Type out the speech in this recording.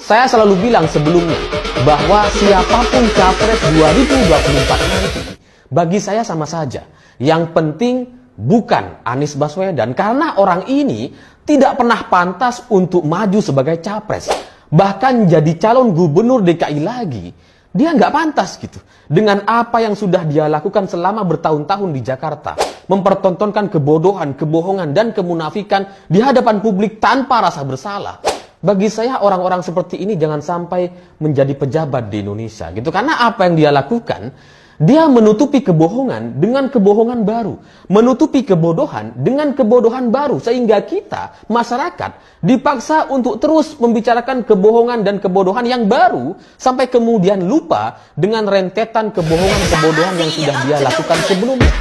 Saya selalu bilang sebelumnya bahwa siapapun capres 2024 nanti, bagi saya sama saja. Yang penting bukan Anies Baswedan, karena orang ini tidak pernah pantas untuk maju sebagai capres. Bahkan jadi calon gubernur DKI lagi, dia nggak pantas gitu. Dengan apa yang sudah dia lakukan selama bertahun-tahun di Jakarta. Mempertontonkan kebodohan, kebohongan, dan kemunafikan di hadapan publik tanpa rasa bersalah. Bagi saya orang-orang seperti ini jangan sampai menjadi pejabat di Indonesia gitu. Karena apa yang dia lakukan, dia menutupi kebohongan dengan kebohongan baru, menutupi kebodohan dengan kebodohan baru, sehingga kita masyarakat dipaksa untuk terus membicarakan kebohongan dan kebodohan yang baru sampai kemudian lupa dengan rentetan kebohongan-kebodohan yang sudah dia lakukan sebelumnya.